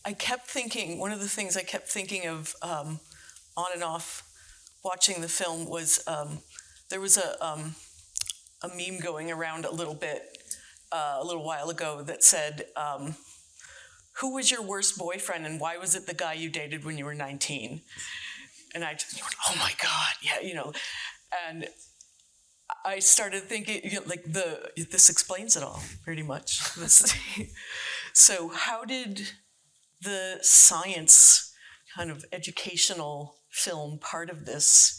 I kept thinking, one of the things I kept thinking of on and off watching the film was there was a meme going around a little bit a little while ago that said, who was your worst boyfriend and why was it the guy you dated when you were 19? And I just went, oh my God, yeah, and I started thinking, like this explains it all pretty much. So how did the science kind of educational film part of this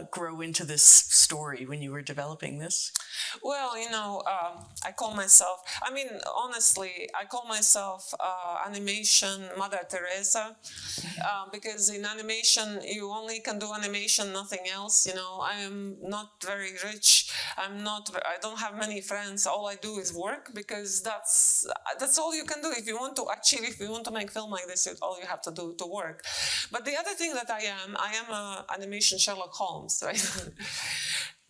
grow into this story when you were developing this? Well, I call myself, honestly, I call myself animation Mother Teresa, because in animation, you only can do animation, nothing else. I am not very rich. I don't have many friends. All I do is work, because that's all you can do. If you want to make film like this, all you have to do to work. But the other thing that I am an animation Sherlock Holmes, right?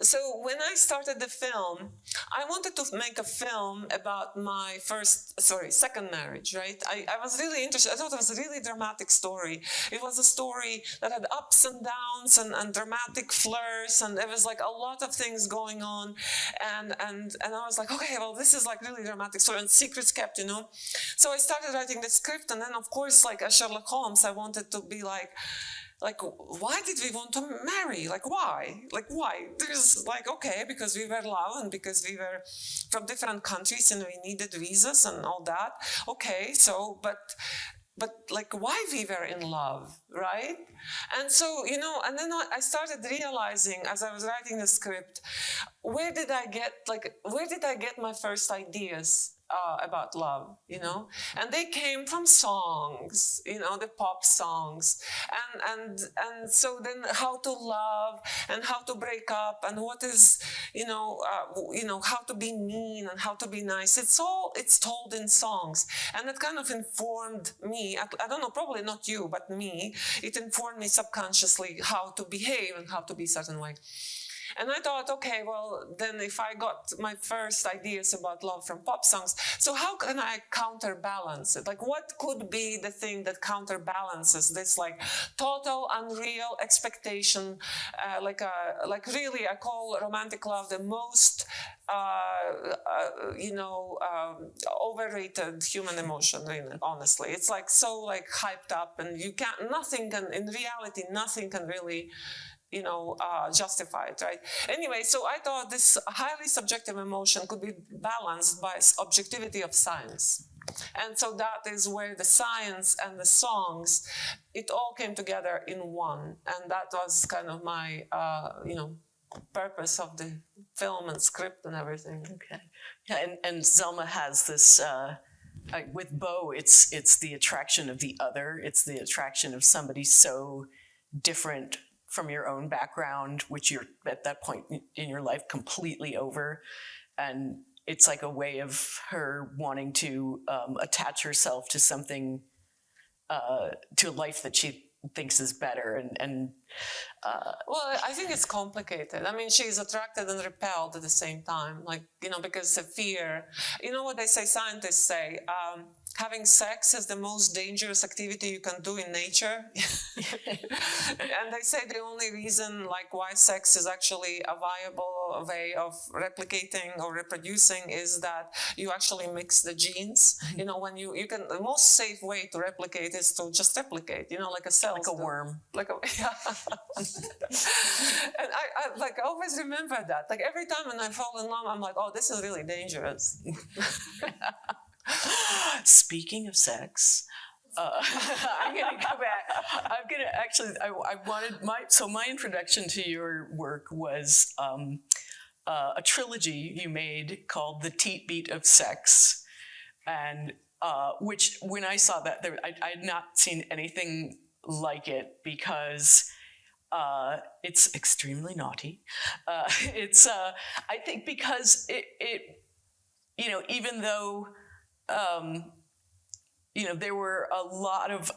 So when I started the film, I wanted to make a film about my second marriage, right? I was really interested. I thought it was a really dramatic story. It was a story that had ups and downs and dramatic flares, and there was like a lot of things going on. And I was like, okay, well, this is like really dramatic story, and secrets kept, So I started writing the script, and then of course, like as Sherlock Holmes, I wanted to be like, why did we want to marry? Why? There's okay, because we were love and because we were from different countries and we needed visas and all that. Okay, so, but why we were in love, right? And so, and then I started realizing as I was writing the script, where did I get my first ideas about love, and they came from songs, the pop songs, and so then how to love and how to break up and what is, how to be mean and how to be nice. It's told in songs, and it kind of informed me. I don't know, probably not you, but me. It informed me subconsciously how to behave and how to be a certain way. And I thought, okay, well, then if I got my first ideas about love from pop songs, so how can I counterbalance it? What could be the thing that counterbalances this, total unreal expectation? Really, I call romantic love the most, overrated human emotion, honestly. It's so hyped up, and in reality, nothing can really justify it, right? Anyway, so I thought this highly subjective emotion could be balanced by objectivity of science. And so that is where the science and the songs, it all came together in one. And that was kind of my, purpose of the film and script and everything. Okay. Yeah, and Zelma has this, with Bo, it's the attraction of the other. It's the attraction of somebody so different from your own background, which you're at that point in your life completely over. And it's like a way of her wanting to attach herself to something, to a life that she thinks is better. Well, I think it's complicated. I mean, she's attracted and repelled at the same time, because of fear. You know what they say, scientists say, having sex is the most dangerous activity you can do in nature. And they say the only reason why sex is actually a viable way of replicating or reproducing is that you actually mix the genes. When you can, the most safe way to replicate is to just replicate, like a cell. Like a worm. Yeah. And I always remember that. Every time when I fall in love, I'm like, oh, this is really dangerous. Speaking of sex, I'm going to go back. I'm going to actually, I wanted my introduction to your work was a trilogy you made called The Teat Beat of Sex. And which, when I saw that, I had not seen anything like it because it's extremely naughty. It's, I think because it even though, there were a lot of,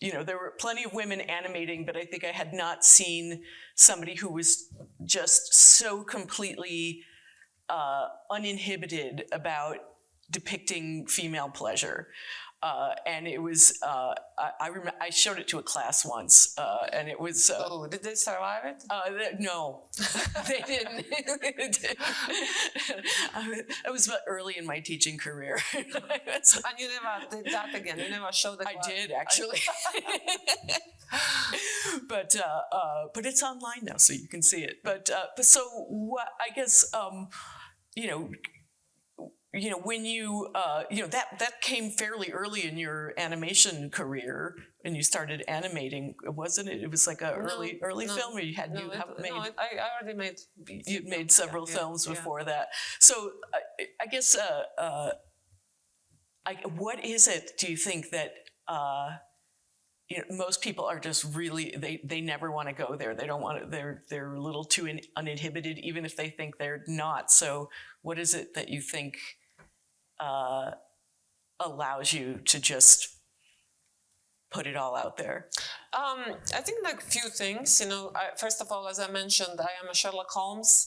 there were plenty of women animating, but I think I had not seen somebody who was just so completely uninhibited about depicting female pleasure. And it was, I remember I showed it to a class once, and it was. Oh, did they survive it? No, they didn't. It was early in my teaching career. And you never did that again? You never showed the class? I did, actually. But it's online now, so you can see it. But so what, I guess, when you, that came fairly early in your animation career, and you started animating, wasn't it? It was like a early film, or I already made. You'd made several films before that. So I guess, what is it? Do you think that most people are just really they never want to go there. They don't want to. They're a little too uninhibited, even if they think they're not. So what is it that you think allows you to just put it all out there? I think like few things, first of all, as I mentioned, I am a Sherlock Holmes,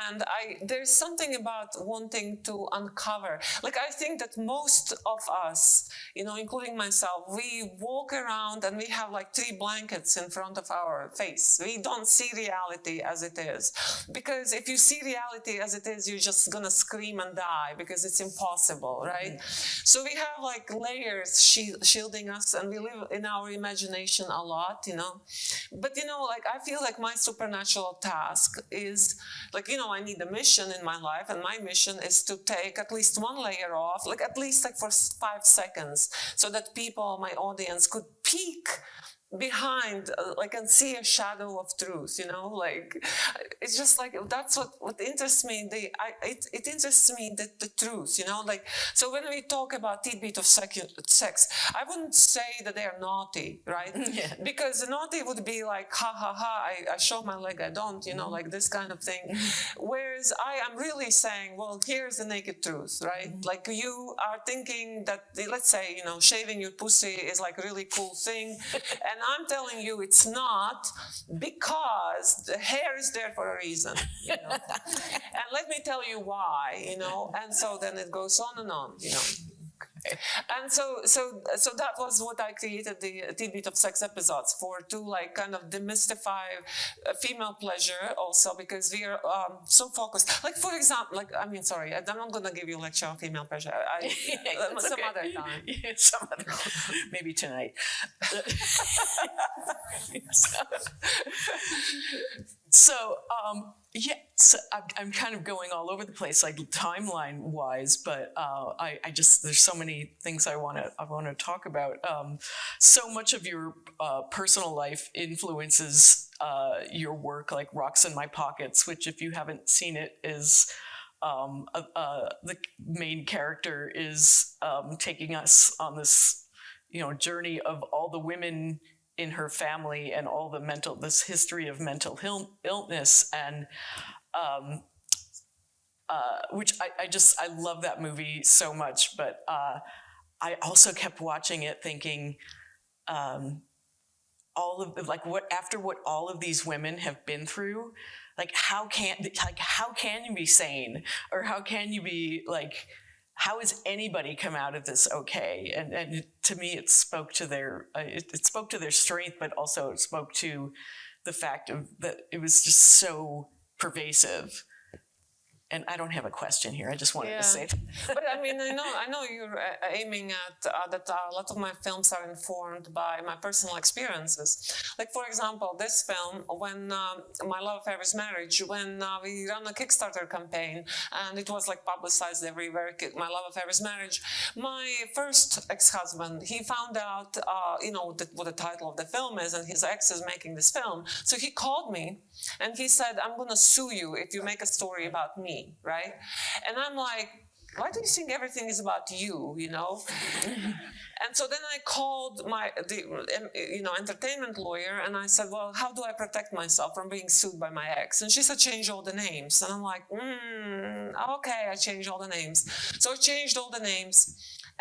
and there's something about wanting to uncover. Like, I think that most of us, including myself, we walk around and we have like 3 blankets in front of our face. We don't see reality as it is. Because if you see reality as it is, you're just gonna scream and die because it's impossible, right? Mm-hmm. So we have like layers shielding us, and we live in our imagination a lot, But, like, I feel like my supernatural task is, like, I need a mission in my life, and my mission is to take at least 1 layer off, like, at least like for 5 seconds, so that people, my audience, could peek behind, like, and see a shadow of truth, like, it's just like, that's what interests me. It interests me, the truth, like, so when we talk about tidbit of sex, I wouldn't say that they are naughty, right? Yeah. Because naughty would be like, ha ha ha, I show my leg, I don't, like this kind of thing. Whereas I am really saying, well, here's the naked truth, right? Like, you are thinking that, let's say, shaving your pussy is like a really cool thing, and I'm telling you it's not, because the hair is there for a reason, And let me tell you why, and so then it goes on and on, And so that was what I created the tidbit of sex episodes for, to like kind of demystify female pleasure also, because we are so focused. Like, for example, I'm not going to give you a lecture on female pleasure. Some other time. Yeah, some other time. Maybe tonight. So I'm kind of going all over the place, like timeline wise, but I just, there's so many things I want to talk about. So much of your personal life influences your work, like Rocks in My Pockets, which, if you haven't seen it, is the main character is taking us on this journey of all the women in her family and all the this history of mental illness, and which I love that movie so much, but I also kept watching it thinking, all of, like, after what all of these women have been through, like, how can you be sane, or how can you be like, how has anybody come out of this okay? And to me, it spoke to their strength, but also it spoke to the fact that it was just so pervasive. And I don't have a question here. I just wanted to say that. But I mean, I know you're aiming at that a lot of my films are informed by my personal experiences. Like, for example, this film, when My Love Affair is Marriage, when we ran a Kickstarter campaign, and it was like publicized everywhere, My Love Affair is Marriage. My first ex-husband, he found out, what the title of the film is, and his ex is making this film. So he called me and he said, I'm going to sue you if you make a story about me. Right? And I'm like, why do you think everything is about you, And so then I called the entertainment lawyer, and I said, well, how do I protect myself from being sued by my ex? And she said, change all the names. And I'm like, okay, I changed all the names. So I changed all the names.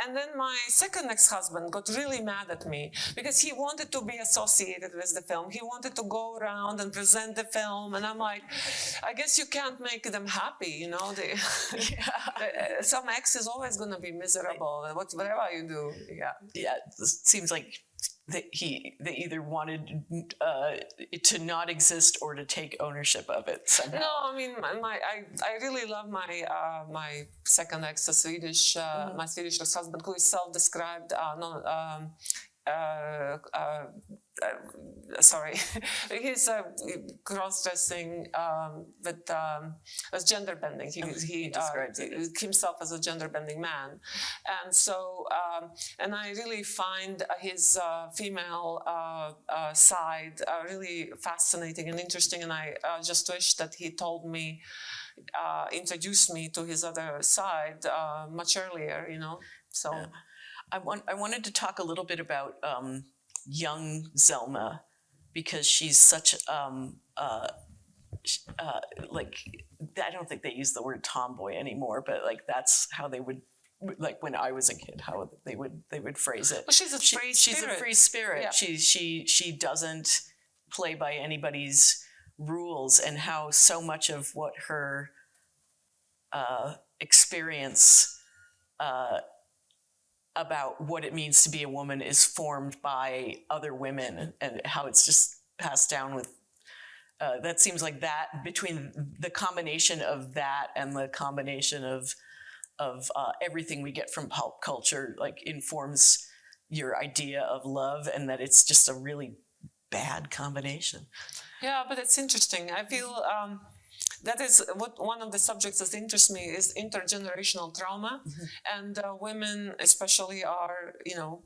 And then my second ex-husband got really mad at me because he wanted to be associated with the film. He wanted to go around and present the film. And I'm like, I guess you can't make them happy, you know. Some ex is always going to be miserable, whatever you do. Yeah. Yeah, it seems like they either wanted it to not exist or to take ownership of it somehow. No, I mean, I really love my second ex, the Swedish, my Swedish ex-husband, who is self-described, sorry, he's cross-dressing as gender bending. He describes himself as a gender bending man, and so and I really find his female side really fascinating and interesting. And I just wish that he told me, introduced me to his other side much earlier. You know, so. Yeah. I wanted to talk a little bit about young Zelma, because she's such like, I don't think they use the word tomboy anymore, but like that's how they would, like when I was a kid, how they would phrase it. Well, she's a free spirit. She's a free spirit. Yeah. She doesn't play by anybody's rules, and how so much of what her experience about what it means to be a woman is formed by other women, and how it's just passed down with that seems like that, between the combination of that and the combination of everything we get from pulp culture, like informs your idea of love, and that it's just a really bad combination. Yeah, but it's interesting. I feel that is one of the subjects that interests me is intergenerational trauma, and women especially are, you know,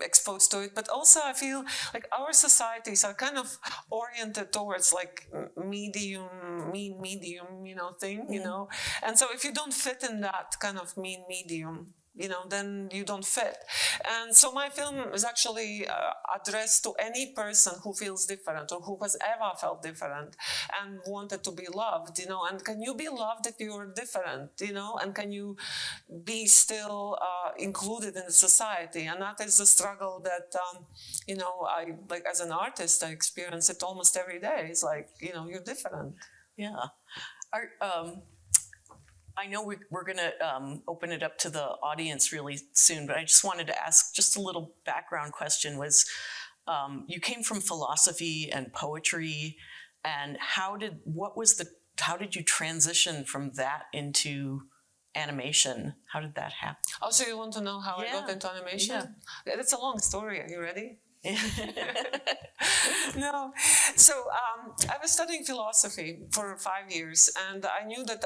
exposed to it. But also I feel like our societies are kind of oriented towards like medium, you know, thing, you know. And so if you don't fit in that kind of mean medium, you know, then you don't fit. And so my film is actually addressed to any person who feels different, or who has ever felt different and wanted to be loved, you know. And can you be loved if you're different, you know? And can you be still included in the society? And that is the struggle that, you know, I, like as an artist, I experience it almost every day. It's like, you know, you're different. Yeah. I know we're going to open it up to the audience really soon, but I just wanted to ask just a little background question. Was you came from philosophy and poetry, and how did you transition from that into animation? How did that happen? Oh, so you want to know how I got into animation? Yeah. It's a long story. Are you ready? No. So I was studying philosophy for 5 years, and I knew that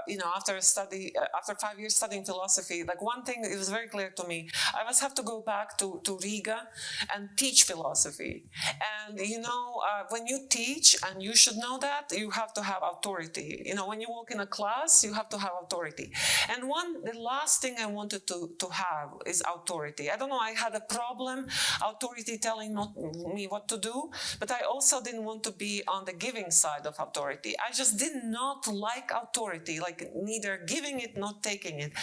you know, after 5 years studying philosophy, like one thing, it was very clear to me, I must have to go back to Riga and teach philosophy. And you know, when you teach, and you should know that, you have to have authority. You know, when you walk in a class, you have to have authority. And the last thing I wanted to have is authority. I don't know, I had a problem, authority telling me what to do, but I also didn't want to be on the giving side of authority. I just did not like authority, like neither giving it nor taking it.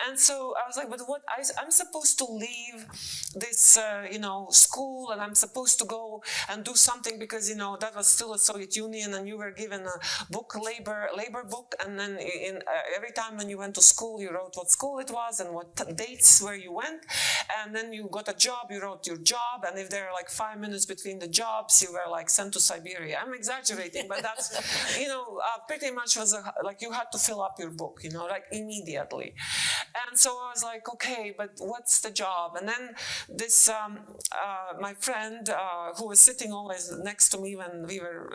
And so I was like, but what, I'm supposed to leave this, you know, school, and I'm supposed to go and do something, because, you know, that was still a Soviet Union, and you were given a book, labor book, and then every time when you went to school, you wrote what school it was and what dates where you went, and then you got a job, you wrote your job, and if there are like 5 minutes between the jobs, you were like sent to Siberia. I'm exaggerating, but that's, you know, pretty much was like you had to fill up your book, you know, like immediately. And so I was like, okay, but what's the job? And then this, my friend who was sitting always next to me when we were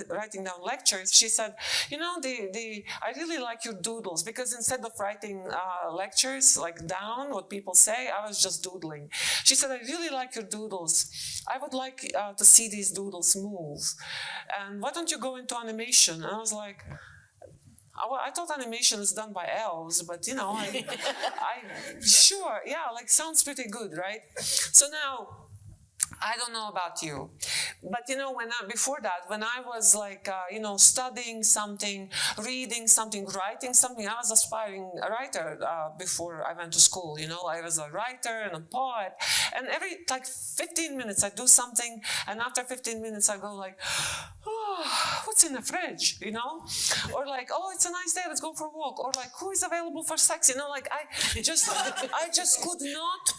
writing down lectures, she said, you know, I really like your doodles, because instead of writing lectures like down what people say, I was just doodling. She said, I really like your doodles. I would like to see these doodles move. And why don't you go into animation? And I was like, I thought animation is done by elves, but you know, sure, yeah, like sounds pretty good, right? So now I don't know about you, but before that, when I was like, studying something, reading something, writing something, I was aspiring writer before I went to school. I was a writer and a poet, and every like 15 minutes I do something, and after 15 minutes I go like, oh, what's in the fridge, or like, oh, it's a nice day, let's go for a walk, or like, who is available for sex, like I just could not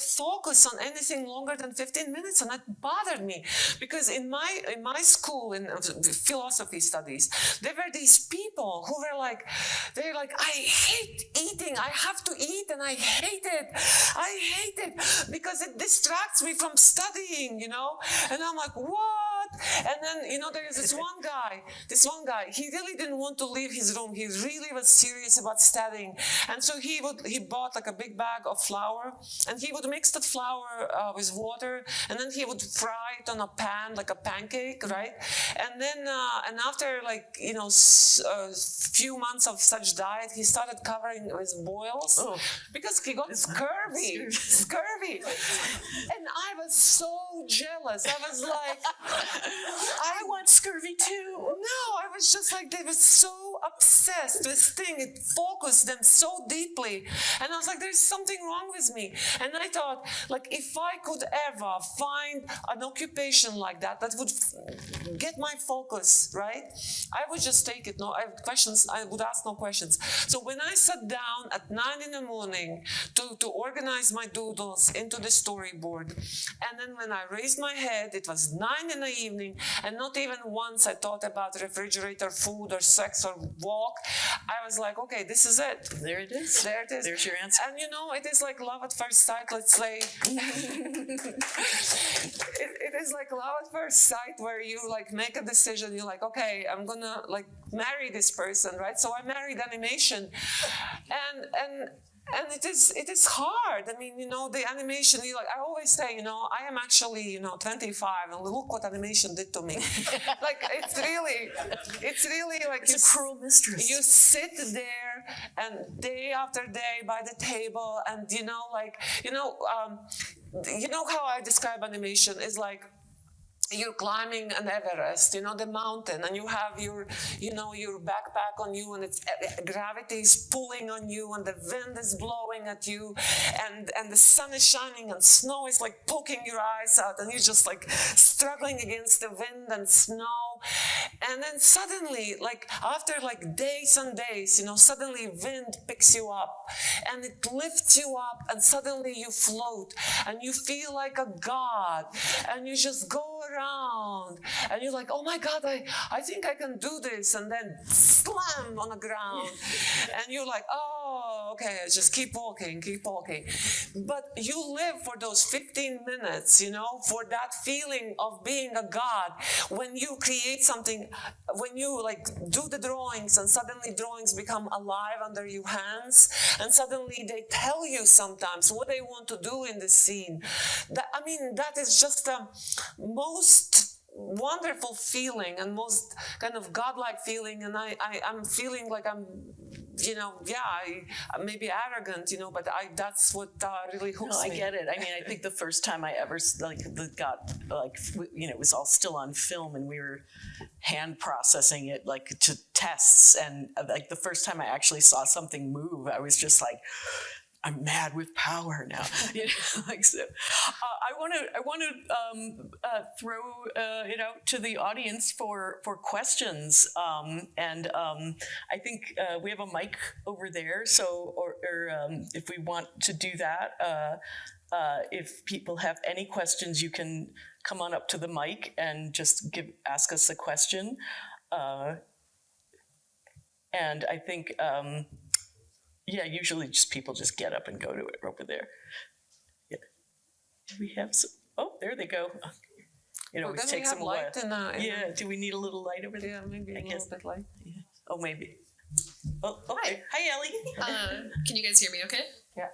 focus on anything longer than 15 minutes, and that bothered me because in my school in philosophy studies, there were these people who were like, I hate eating, I have to eat, and I hate it because it distracts me from studying, and I'm like, what? And then there is this one guy, he really didn't want to leave his room. He really was serious about studying, and so he bought like a big bag of flour, and he would mix the flour with water, and then he would fry it on a pan like a pancake, right? And then and after few months of such diet, he started covering with boils because he got scurvy. And I was so jealous. I was like, I want scurvy too. No, I was just like, they were so obsessed with thing. It focused them so deeply. And I was like, there's something wrong with me. And I thought, like, if I could ever find an occupation like that would get my focus, right? I would just take it. No, I have questions. I would ask no questions. So when I sat down at 9 a.m. to organize my doodles into the storyboard, and then when I raised my head, it was 9 in the evening, and not even once I thought about refrigerator, food, or sex, or walk. I was like, okay, this is it. There it is. There it is. There's your answer. And it is like love at first sight, let's say. It is like love at first sight, where you like make a decision. You're like, okay, I'm gonna like marry this person, right? So I married animation, and it is hard. I mean, the animation, I always say, I am actually, 25, and look what animation did to me. Like, it's really like it's a cruel mistress. You sit there and day after day by the table, and how I describe animation is like, you're climbing an Everest, the mountain, and you have your backpack on you, and gravity is pulling on you, and the wind is blowing at you, and the sun is shining, and snow is like poking your eyes out, and you're just like struggling against the wind and snow, and then suddenly, like after like days and days, suddenly wind picks you up, and it lifts you up, and suddenly you float, and you feel like a god, and you just go around, and you're like, oh my God, I think I can do this, and then slam on the ground, and you're like, oh, okay, just keep walking. But you live for those 15 minutes, for that feeling of being a god. When you create something, when you like do the drawings, and suddenly drawings become alive under your hands, and suddenly they tell you sometimes what they want to do in the scene. That is just the most wonderful feeling and most kind of godlike feeling, and I'm feeling like I'm, I may be arrogant, but that's what really hooks me. I get it. I think the first time I ever it was all still on film, and we were hand processing it like to tests, and like the first time I actually saw something move, I was just like, I'm mad with power now. So. I want to throw it out to the audience for questions, and I think we have a mic over there. So, or if we want to do that, if people have any questions, you can come on up to the mic and just ask us a question. And I think. Usually people just get up and go to it over there. Yeah. Do we have some? Oh, there they go. It always takes them a while. Do we need a little light over there? Yeah, maybe a little bit light. Yeah. Oh, maybe. Oh, okay. Hi, Ellie. Can you guys hear me okay? Yeah.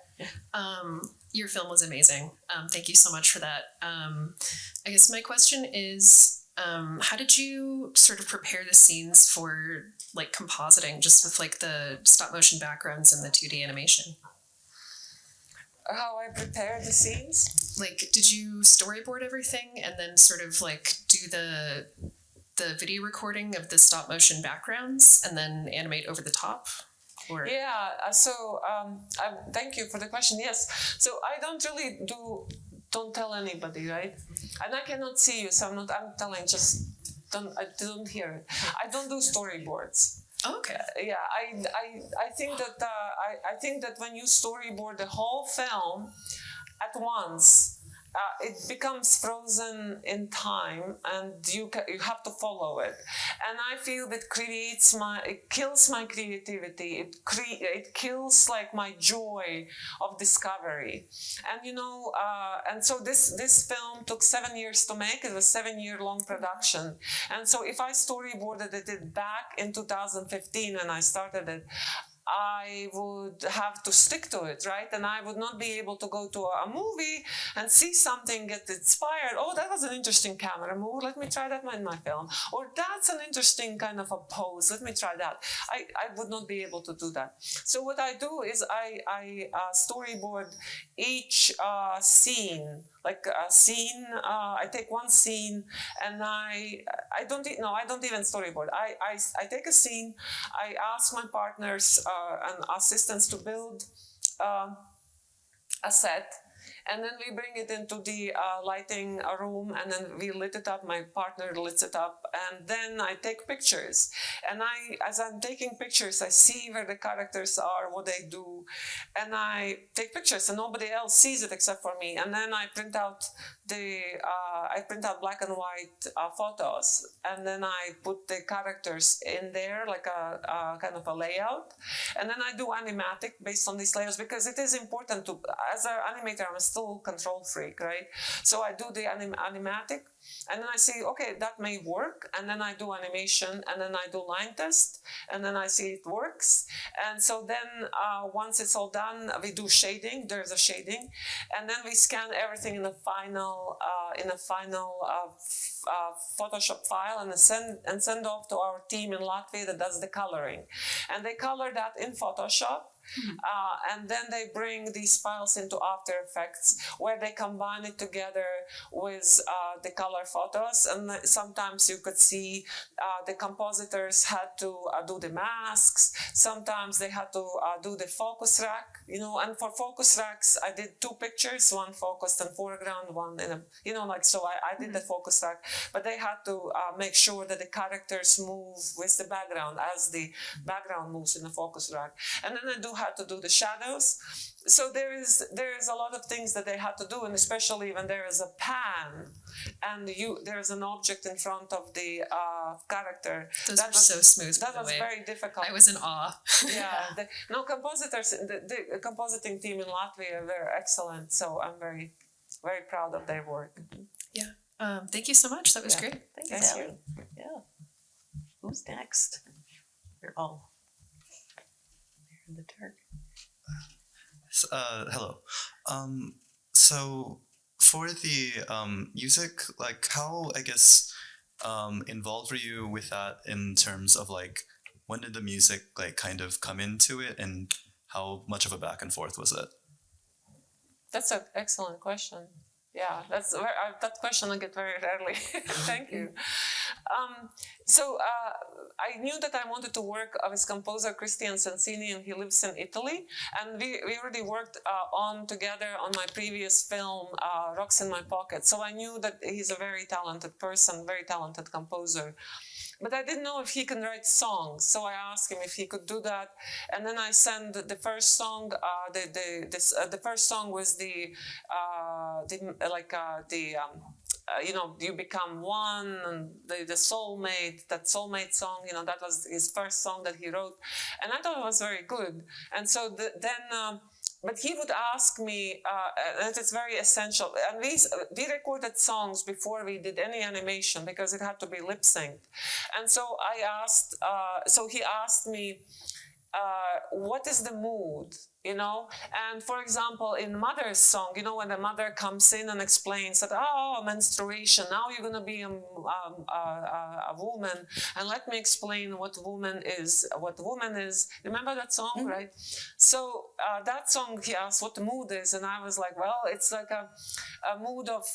Your film was amazing. Thank you so much for that. I guess my question is, how did you sort of prepare the scenes for like compositing, just with like the stop motion backgrounds and the 2D animation? How I prepare the scenes? Like, did you storyboard everything and then sort of like do the video recording of the stop motion backgrounds and then animate over the top? Or Yeah, so thank you for the question. Yes, so I don't really don't tell anybody, right? And I cannot see you, so I'm telling, just I don't hear it. I don't do storyboards. Oh, okay. Yeah, I think that I think that when you storyboard the whole film at once, it becomes frozen in time, and you have to follow it. And I feel that it kills my creativity. It kills like my joy of discovery. And and so this film took 7 years to make. It was a 7-year-long production. And so if I storyboarded it back in 2015 when I started it, I would have to stick to it, right? And I would not be able to go to a movie and see something, get inspired. Oh, that was an interesting camera move. Let me try that in my film. Or that's an interesting kind of a pose. Let me try that. I would not be able to do that. So what I do is I storyboard each scene. Like a scene, I take one scene and I don't even storyboard. I take a scene, I ask my partners and assistants to build a set, and then we bring it into the lighting room, and then we lit it up. My partner lights it up, and then I take pictures. And as I'm taking pictures, I see where the characters are, what they do, and I take pictures, and nobody else sees it except for me. And then I print out black and white photos, and then I put the characters in there like a kind of a layout, and then I do animatic based on these layers, because it is important to, as an animator, I'm still control freak, right? So I do the animatic, and then I see, okay, that may work, and then I do animation, and then I do line test, and then I see it works. And so then once it's all done, we do shading. There's a shading, and then we scan everything in a final Photoshop file, and send off to our team in Latvia that does the coloring, and they color that in Photoshop. Mm-hmm. And then they bring these files into After Effects, where they combine it together with the color photos. And sometimes you could see the compositors had to do the masks. Sometimes they had to do the focus rack, and for focus racks, I did 2 pictures, one focused in foreground, one in so I did the focus rack, but they had to make sure that the characters move with the background as the background moves in the focus rack. And then I had to do the shadows. So there is a lot of things that they had to do, and especially when there is a pan and there is an object in front of the character. Those were so smooth. That was very difficult. I was in awe. Yeah. Compositors, the compositing team in Latvia were excellent. So I'm very, very proud of their work. Yeah. Thank you so much. That was great. Thank you. Yeah. Who's next? You're all in the dark. Hello. So for the music, like how, I guess, involved were you with that in terms of like, when did the music like kind of come into it, and how much of a back and forth was it? That's an excellent question. Yeah, that question I get very rarely. Thank you. So I knew that I wanted to work with composer Cristian Sensini, and he lives in Italy. And we already worked together on my previous film, Rocks in My Pocket. So I knew that he's a very talented person, very talented composer. But I didn't know if he can write songs, so I asked him if he could do that. And then I sent the first song. The first song was you become one, and the soulmate, that soulmate song. That was his first song that he wrote, and I thought it was very good. And so but he would ask me, and it's very essential. And we recorded songs before we did any animation, because it had to be lip synced. And so he asked me, what is the mood you know. And for example, in mother's song, you know, when the mother comes in and explains that, oh, menstruation, now you're going to be a woman, and let me explain what woman is. Remember that song, right? So that song, he asked what the mood is, and I was like, well, it's like a mood of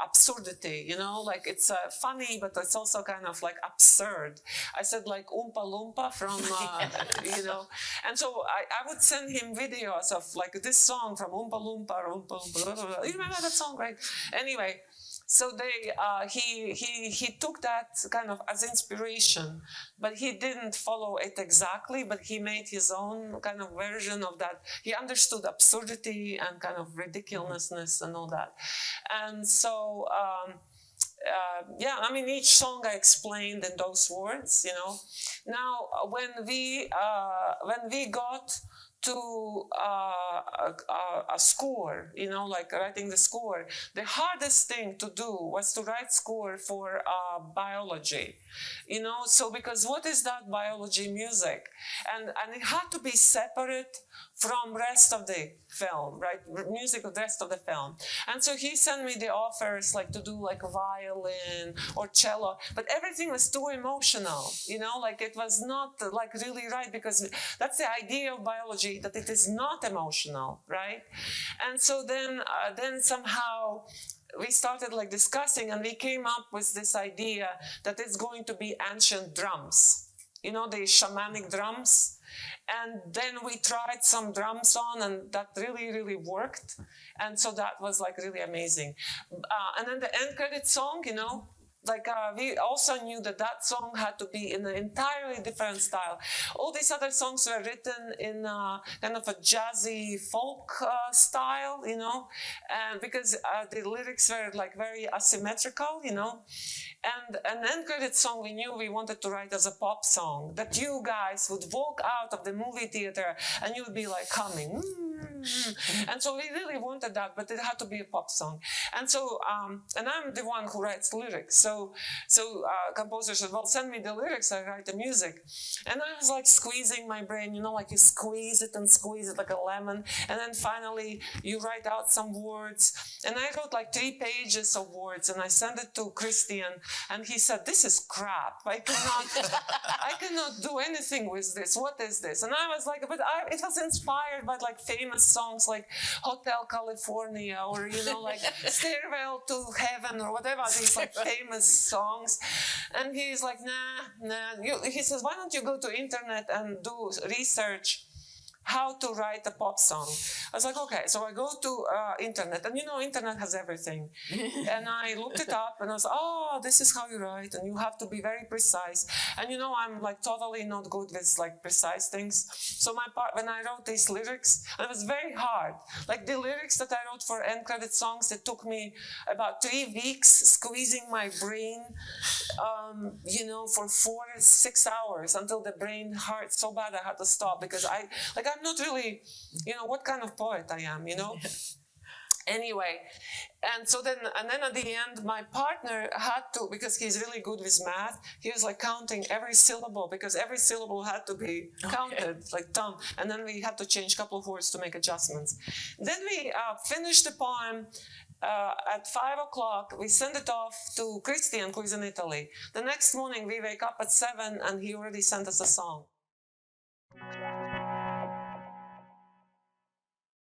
absurdity, you know, like it's funny, but it's also kind of like absurd. I said like Oompa Loompa from, you know, and so I would send him videos of like this song from Oompa Loompa, Oompa Loompa. You remember that song, right? Anyway, so he took that kind of as inspiration, but he didn't follow it exactly, but he made his own kind of version of that. He understood absurdity and kind of ridiculousness and all that. And so, yeah, I mean, each song I explained in those words, you know. Now, when we got to a score, you know, like writing the score, the hardest thing to do was to write score for biology, you know. So because what is that biology music? And it had to be separate from rest of the film, right? Music of the rest of the film. And so he sent me the offers like to do like a violin or cello, but everything was too emotional, you know, like it was not like really right, because that's the idea of biology, that it is not emotional, right? And so then somehow we started like discussing, and we came up with this idea that it's going to be ancient drums, you know, the shamanic drums. And then we tried some drums on, and that really, really worked. And so that was like really amazing. And then the end credit song, you know, like we also knew that that song had to be in an entirely different style. All these other songs were written in kind of a jazzy folk style, you know, and because the lyrics were like very asymmetrical, you know. And an end credit song we knew we wanted to write as a pop song, that you guys would walk out of the movie theater and you would be like humming. And so we really wanted that, but it had to be a pop song. And so, and I'm the one who writes lyrics. So composer said, well, send me the lyrics, I write the music. And I was like squeezing my brain, you know, like you squeeze it like a lemon. And then finally you write out some words. And I wrote like 3 pages of words, and I sent it to Christian. And he said, this is crap. I cannot do anything with this. What is this? And I was like, but it was inspired by like famous songs like Hotel California, or, you know, like Stairwell to Heaven, or whatever, these like famous songs. And he's like, nah. He says, why don't you go to internet and do research how to write a pop song. I was like, okay. So I go to internet, and you know, internet has everything. And I looked it up, and I was, oh, this is how you write, and you have to be very precise. And you know, I'm like totally not good with like precise things. So my part, when I wrote these lyrics, and it was very hard. Like the lyrics that I wrote for end credit songs, it took me about 3 weeks squeezing my brain, you know, for 4-6 hours until the brain hurt so bad I had to stop, because I'm not really, you know, what kind of poet I am, you know? Anyway, and then at the end, my partner had to, because he's really good with math, he was like counting every syllable, because every syllable had to be counted, like Tom. And then we had to change a couple of words to make adjustments. Then we finished the poem. At 5 o'clock, we send it off to Christian, who is in Italy. The next morning, we wake up at 7, and he already sent us a song.